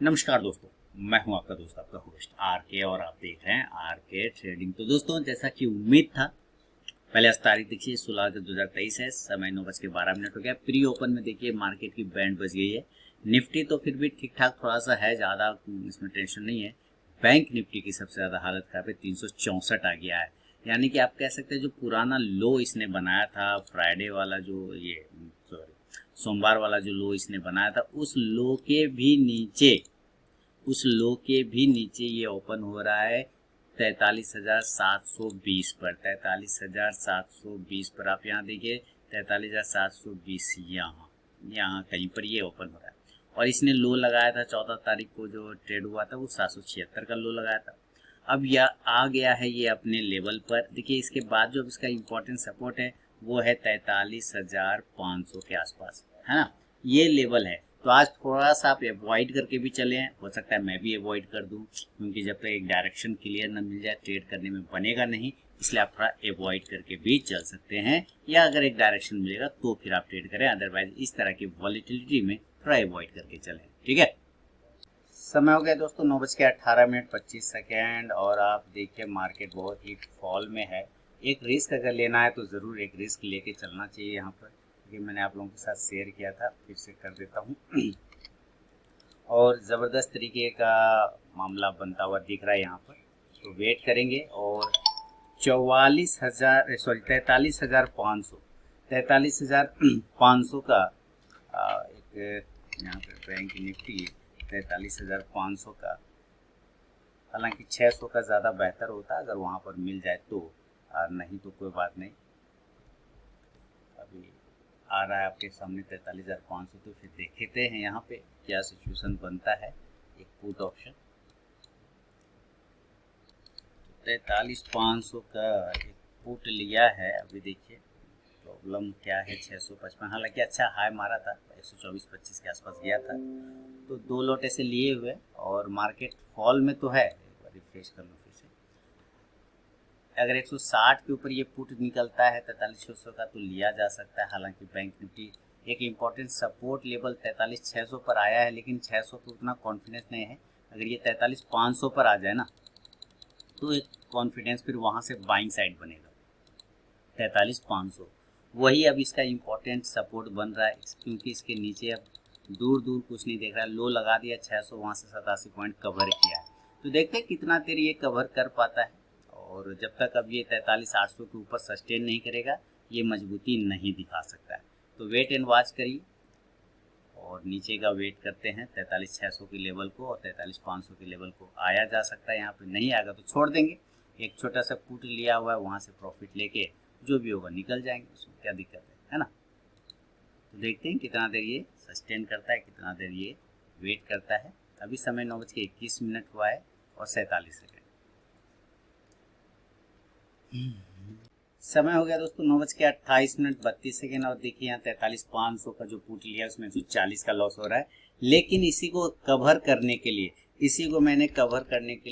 नमस्कार दोस्तों, मैं हूं आपका दोस्त आपका होस्ट आर के और आप देख रहे हैं आर के ट्रेडिंग। तो दोस्तों, जैसा कि उम्मीद था, पहले आज तारीख देखिए 16/10/2023 है, समय 9:12 हो गया। प्री ओपन में देखिए मार्केट की बैंड बज गई है। निफ्टी तो फिर भी ठीक ठाक थोड़ा सा है, ज़्यादा इसमें टेंशन नहीं है। बैंक निफ्टी की सबसे ज़्यादा हालत खराब है, 364 आ गया है। यानी कि आप कह सकते हैं जो पुराना लो इसने बनाया था, फ्राइडे वाला जो ये सॉरी सोमवार वाला जो लो इसने बनाया था, उस लो के भी नीचे ये ओपन हो रहा है 43,720 पर। 43,720 पर आप यहाँ देखिए, 43,720 यहाँ कहीं पर ये ओपन हो रहा है। और इसने लो लगाया था 14 तारीख को, जो ट्रेड हुआ था वो 776 का लो लगाया था। अब यह आ गया है ये अपने लेवल पर। देखिए इसके बाद जो इसका इम्पोर्टेंट सपोर्ट है वो है 43,500 के आसपास, है ना, ये लेवल है। तो आज थोड़ा सा आप अवॉइड करके भी चले हैं, हो सकता है मैं भी अवॉइड कर दूं, क्योंकि जब तक एक डायरेक्शन क्लियर ना मिल जाए ट्रेड करने में बनेगा नहीं। इसलिए आप थोड़ा अवॉइड करके भी चल सकते हैं, या अगर एक डायरेक्शन मिलेगा तो फिर आप ट्रेड करें, अदरवाइज इस तरह की वॉलीटिलिटी में थोड़ा अवॉइड करके चलें। ठीक है, समय हो गया दोस्तों 9:18:25 और आप देखिए मार्केट बहुत ही फॉल में है। एक रिस्क अगर लेना है तो ज़रूर एक रिस्क लेके चलना चाहिए यहाँ पर, क्योंकि मैंने आप लोगों के साथ शेयर किया था, फिर से कर देता हूँ। और ज़बरदस्त तरीके का मामला बनता हुआ दिख रहा है यहाँ पर, तो वेट करेंगे। और 43,500 का एक यहाँ पर बैंक निफ्टी 43,500 का, हालांकि 600 का ज़्यादा बेहतर होता अगर वहाँ पर मिल जाए तो, नहीं तो कोई बात नहीं। अभी आ रहा है आपके सामने 43,500, तो फिर देखते हैं यहाँ पे क्या सिचुएशन बनता है। एक पुट ऑप्शन 43,500 का एक पुट लिया है। अभी देखिए प्रॉब्लम क्या है, 655, हालांकि अच्छा हाई मारा था, 124.25 के आसपास गया था, तो दो लॉट ऐसे लिए हुए और मार्केट फॉल में तो है। एक बार रिफ्रेश कर लो फिर से। अगर 160 के ऊपर ये पुट निकलता है 43,600 का तो लिया जा सकता है। हालांकि बैंक निफ्टी एक इम्पॉर्टेंट सपोर्ट लेवल 43,600 पर आया है, लेकिन 600 पर उतना कॉन्फिडेंस नहीं है। अगर ये 43,500 पर आ जाए ना, तो एक कॉन्फिडेंस फिर वहाँ से बाइंग साइड बनेगा। 43,500 वही अब इसका इम्पोर्टेंट सपोर्ट बन रहा है, क्योंकि इसके नीचे अब दूर दूर कुछ नहीं देख रहा है। लो लगा दिया 600, वहाँ से 87 पॉइंट कवर किया है, तो देखते हैं कितना देर ये कवर कर पाता है। और जब तक अब ये 43,800 के ऊपर सस्टेन नहीं करेगा, ये मजबूती नहीं दिखा सकता है। तो वेट एंड वॉच करिए, और नीचे का वेट करते हैं 43,600 के लेवल को, और 43,500 के लेवल को आया जा सकता है। यहाँ पे नहीं आएगा तो छोड़ देंगे। एक छोटा सा पुट लिया हुआ है, वहाँ से प्रॉफिट लेके जो भी होगा निकल जाएंगे, उसमें क्या दिक्कत है ना। तो देखते हैं कितना देर ये सस्टेन करता है, कितना देर ये वेट करता है। अभी समय 9:21 हुआ है और 47 सेकेंड। समय हो गया दोस्तों 9:28:32। और देखिए यहाँ 43,500 का जो पुट लिया उसमें 140 का लॉस हो रहा है। लेकिन इसी को कवर करने के लिए,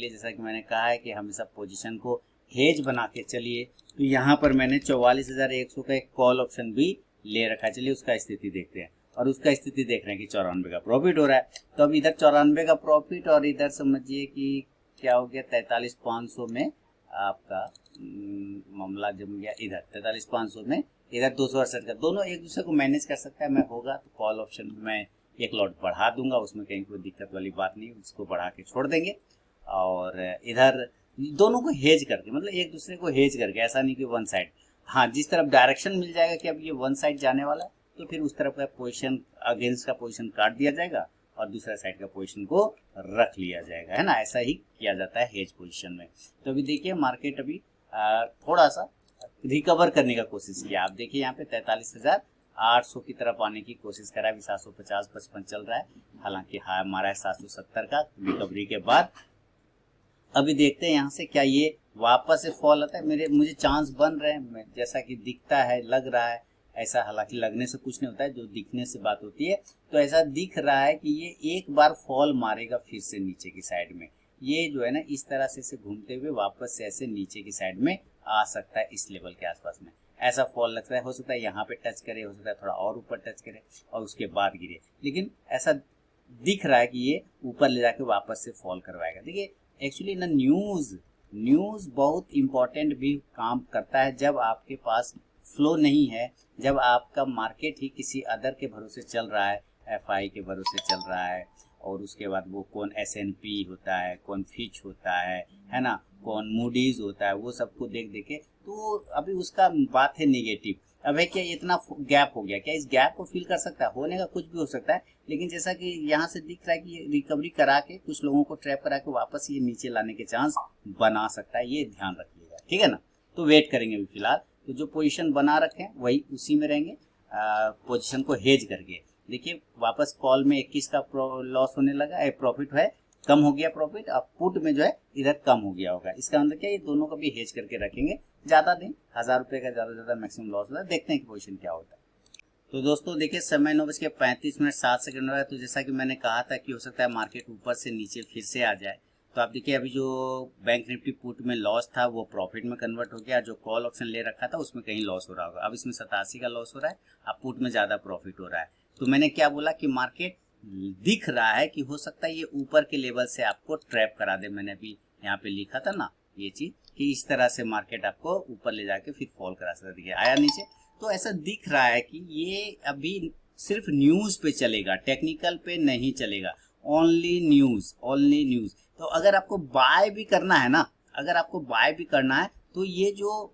जैसा कि मैंने कहा है कि हमेशा पोजीशन को हेज बना के चलिए, तो यहाँ पर मैंने 44,100 का एक कॉल ऑप्शन भी ले रखा है। चलिए उसका स्थिति देखते हैं, और उसका स्थिति देख रहे हैं कि 94 का प्रॉफिट हो रहा है। तो अब इधर 94 का प्रॉफिट, और इधर समझिए कि क्या हो गया 43,500 में आपका मामला जम गया। इधर 43,500 में, इधर 268 का, दोनों एक दूसरे को मैनेज कर सकता है। मैं होगा तो कॉल ऑप्शन में एक लॉट बढ़ा दूंगा, उसमें कहीं कोई दिक्कत वाली बात नहीं, उसको बढ़ा के छोड़ देंगे। और इधर दोनों को हेज करके, मतलब एक दूसरे को हेज करके, ऐसा नहीं कि वन साइड। हाँ, जिस तरफ डायरेक्शन मिल जाएगा कि अब ये वन साइड जाने वाला है, तो फिर उस तरफ का पोजीशन, अगेंस्ट का पोजीशन काट दिया जाएगा और दूसरा साइड का पोजीशन को रख लिया जाएगा, है ना। ऐसा ही किया जाता है हेज पोजीशन में। तो अभी देखिए मार्केट अभी थोड़ा सा रिकवर करने का कोशिश किया। आप देखिए यहाँ पे 43,800 की तरफ आने की कोशिश करा, अभी 750-55 चल रहा है। हालांकि हाई हमारा है 770 का रिकवरी के बाद। अभी देखते हैं यहाँ से क्या ये वापस से फॉल आता है। मुझे चांस बन रहे हैं, जैसा कि दिखता है, लग रहा है ऐसा। हालांकि लगने से कुछ नहीं होता है, जो दिखने से बात होती है। तो ऐसा दिख रहा है कि ये एक बार फॉल मारेगा फिर से नीचे की साइड में। ये जो है ना, इस तरह से घूमते हुए वापस से ऐसे नीचे की साइड में आ सकता है, इस लेवल के आसपास में ऐसा फॉल लगता है। हो सकता है यहाँ पे टच करे, हो सकता है थोड़ा और ऊपर टच करे और उसके बाद गिरे, लेकिन ऐसा दिख रहा है कि ये ऊपर ले जाके वापस से फॉल करवाएगा। देखिए एक्चुअली ना न्यूज़ बहुत इंपॉर्टेंट भी काम करता है जब आपके पास फ्लो नहीं है, जब आपका मार्केट ही किसी अदर के भरोसे चल रहा है, एफआई के भरोसे चल रहा है, और उसके बाद वो कौन एसएनपी होता है, कौन फिच होता है ना, कौन मूडीज होता है, वो सबको देख देखे तो अभी उसका बात है निगेटिव। अब है क्या इतना गैप हो गया, क्या इस गैप को फिल कर सकता है? होने का कुछ भी हो सकता है, लेकिन जैसा कि यहाँ से दिख रहा है कि ये रिकवरी करा के कुछ लोगों को ट्रैप करा के वापस ये नीचे लाने के चांस बना सकता है, ये ध्यान रखिएगा, ठीक है ना। तो वेट करेंगे अभी फिलहाल, तो जो पोजीशन बना रखे हैं वही उसी में रहेंगे, पोजीशन को हेज करके। देखिए वापस कॉल में 21 का लॉस होने लगा, प्रॉफिट है कम हो गया प्रॉफिट, अब पुट में जो है इधर कम हो गया होगा। इसका मतलब क्या, ये दोनों का भी हेज करके रखेंगे, ज़्यादा नहीं, 1000 रुपये का ज़्यादा से ज़्यादा मैक्सिमम लॉस होता है। देखते हैं कि पोजीशन क्या होता है। तो दोस्तों देखिए समय 9:35 हो रहा है। तो जैसा कि मैंने कहा था कि हो सकता है मार्केट ऊपर से नीचे फिर से आ जाए, तो आप देखिए अभी जो बैंक निफ्टी पुट में लॉस था वो प्रॉफिट में कन्वर्ट हो गया, जो कॉल ऑप्शन ले रखा था उसमें कहीं लॉस हो रहा होगा, अब इसमें 87 का लॉस हो रहा है, अब पुट में ज़्यादा प्रॉफिट हो रहा है। तो मैंने क्या बोला कि मार्केट दिख रहा है कि हो सकता है ये ऊपर के लेवल से आपको ट्रैप करा दे। मैंने अभी यहाँ पे लिखा था ना ये चीज़ कि इस तरह से मार्केट आपको ऊपर ले जाके फिर फॉल करा सकता है। देखिए आया नीचे, तो ऐसा दिख रहा है कि ये अभी सिर्फ न्यूज़ पे चलेगा, टेक्निकल पे नहीं चलेगा, ओनली न्यूज़। तो अगर आपको बाय भी करना है ना, अगर आपको बाय भी करना है तो ये जो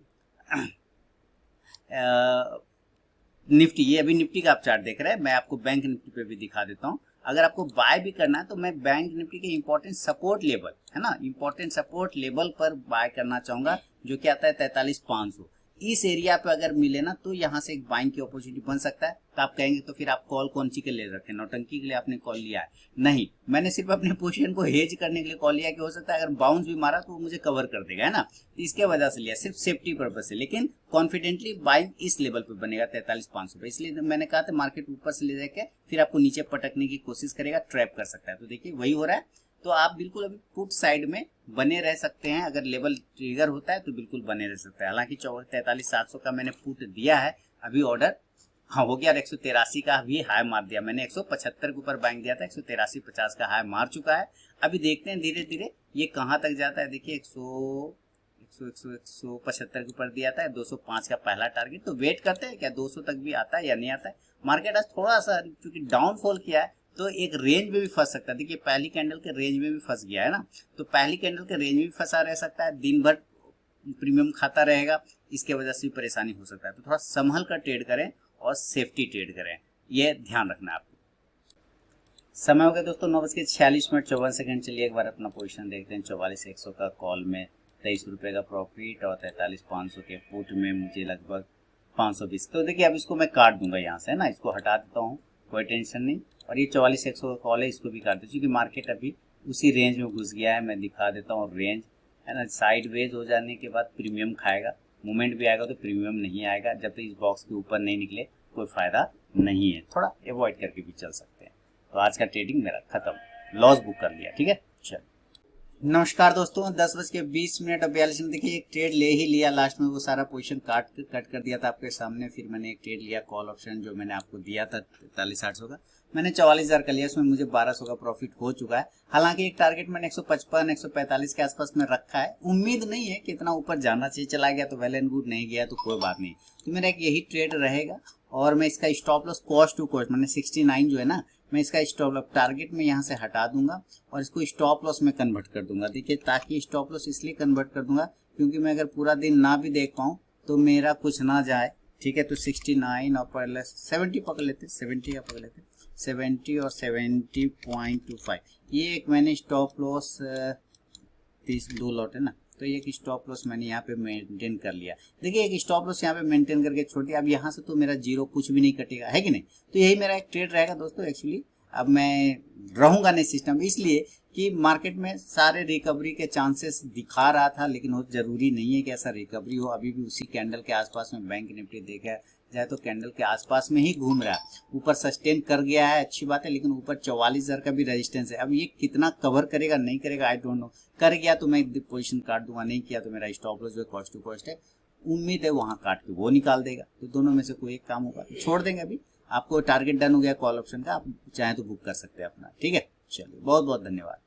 निफ्टी, ये अभी निफ्टी का आप चार्ट देख रहे हैं, मैं आपको बैंक निफ्टी पे भी दिखा देता हूँ। अगर आपको बाय भी करना है तो मैं बैंक निफ्टी के इंपॉर्टेंट सपोर्ट लेवल है ना, इंपॉर्टेंट सपोर्ट लेवल पर बाय करना चाहूंगा, जो कि आता है 43,500। इस एरिया पे अगर मिले ना तो यहाँ से एक बाइंग की अपॉर्चुनिटी बन सकता है। तो आप कहेंगे तो फिर आप कॉल कौन सी के ले रखे, नौटंकी के लिए आपने कॉल लिया है? नहीं, मैंने सिर्फ अपने पोजीशन को हेज करने के लिए कॉल लिया कि हो सकता है अगर बाउंस भी मारा तो वो मुझे कवर कर देगा, है ना, इसके वजह से लिया, सिर्फ सेफ्टी पर्पज से। लेकिन कॉन्फिडेंटली बाइंग इस लेवल पे बनेगा 43,500 पे, इसलिए मैंने कहा था मार्केट ऊपर से ले जाके फिर आपको नीचे पटकने की कोशिश करेगा, ट्रैप कर सकता है। तो देखिए वही हो रहा है, तो आप बिल्कुल अभी पुट साइड में बने रह सकते हैं। अगर लेवल ट्रिगर होता है तो बिल्कुल बने रह सकते हैं। हालांकि 43,700 का मैंने पुट दिया है, अभी ऑर्डर हाँ हो गया, 183 का भी हाई मार दिया मैंने, 175 के ऊपर बाइंग दिया था, 183.50 का हाई मार चुका है। अभी देखते हैं धीरे धीरे ये कहाँ तक जाता है। देखिए 175 के ऊपर दिया था, 205 का पहला टारगेट, तो वेट करते हैं क्या 200 तक भी आता है या नहीं आता है। मार्केट आज थोड़ा सा चूंकि डाउनफॉल किया है तो एक रेंज में भी फंस सकता है। देखिए पहली कैंडल के रेंज में भी फंस गया है ना, तो पहली कैंडल के रेंज में भी फंसा रह सकता है, दिन भर प्रीमियम खाता रहेगा, इसके वजह से भी परेशानी हो सकता है। तो थोड़ा संभल कर ट्रेड करें और सेफ्टी ट्रेड करें, ये ध्यान रखना है आपको। समय हो गया दोस्तों 9:46 चलिए एक बार अपना पोजीशन देखते हैं। 44,100 का कॉल में 23 रुपये का प्रॉफिट और 43,500 के पुट में मुझे लगभग 520। तो देखिए अब इसको मैं काट दूंगा यहाँ से, है ना, इसको हटा देता हूँ, कोई टेंशन नहीं। और ये 44,100 का कॉल है, इसको भी काट दो क्योंकि मार्केट अभी उसी रेंज में घुस गया है। मैं दिखा देता हूँ रेंज, है ना, साइड वेज हो जाने के बाद प्रीमियम खाएगा, मूवमेंट भी आएगा तो प्रीमियम नहीं आएगा। जब तक इस बॉक्स के ऊपर नहीं निकले कोई फायदा नहीं है, थोड़ा अवॉइड करके भी चल सकते हैं। तो आज का ट्रेडिंग मेरा खत्म, लॉस बुक कर लिया, ठीक है। चल नमस्कार दोस्तों, 10:20 और 42 मिनट। देखिए एक ट्रेड ले ही लिया लास्ट में, वो सारा पोजीशन कट कर दिया था आपके सामने। फिर मैंने एक ट्रेड लिया कॉल ऑप्शन, जो मैंने आपको दिया था 43,800 का, मैंने 44,000 का लिया, उसमें मुझे 1,200 का प्रॉफिट हो चुका है। हालांकि एक टारगेट मैंने 155 145 के आसपास में रखा है, उम्मीद नहीं है कि इतना ऊपर जाना चाहिए। चला गया तो वेल एंड गुड, नहीं गया तो कोई बात नहीं। तो मेरा एक यही ट्रेड रहेगा और मैं इसका stop loss cost to cost मैंने 69 जो है ना, मैं इसका स्टॉप लॉस टारगेट में यहाँ से हटा दूंगा और इसको स्टॉप लॉस में कन्वर्ट कर दूंगा। देखिए ताकि स्टॉप लॉस इसलिए कन्वर्ट कर दूंगा क्योंकि मैं अगर पूरा दिन ना भी देख पाऊँ तो मेरा कुछ ना जाए, ठीक है। तो 69 और पहले 70 पकड़ लेते, 70 का पकड़ लेते, 70 और 70.25, ये एक मैंने स्टॉप लॉस 2 लॉट है ना, तो ये एक स्टॉप लॉस मैंने यहाँ पे मेंटेन कर लिया। देखिए एक स्टॉप लॉस यहाँ पे मेंटेन करके छोड़ दिया। अब यहाँ से तो मेरा जीरो कुछ भी नहीं कटेगा, है कि नहीं। तो यही मेरा एक ट्रेड रहेगा दोस्तों। एक्चुअली अब मैं रहूँगा नहीं सिस्टम, इसलिए कि मार्केट में सारे रिकवरी के चांसेस दिखा रहा था, लेकिन वो जरूरी नहीं है कि ऐसा रिकवरी हो। अभी भी उसी कैंडल के आसपास में बैंक निफ्टी देखा जाए तो कैंडल के आसपास में ही घूम रहा है। ऊपर सस्टेन कर गया है, अच्छी बात है, लेकिन ऊपर 44,000 का भी रेजिस्टेंस है। अब ये कितना कवर करेगा नहीं करेगा आई डोंट नो। कर गया तो मैं पोजीशन काट दूंगा, नहीं किया तो मेरा स्टॉप लॉस जो कॉस्ट टू कॉस्ट है, उम्मीद है वहाँ काट के वो निकाल देगा। तो दोनों में से कोई एक काम होगा तो छोड़ देंगे अभी। आपको टारगेट डन हो गया कॉल ऑप्शन का, आप चाहें तो बुक कर सकते हैं अपना। ठीक है, चलिए बहुत बहुत धन्यवाद।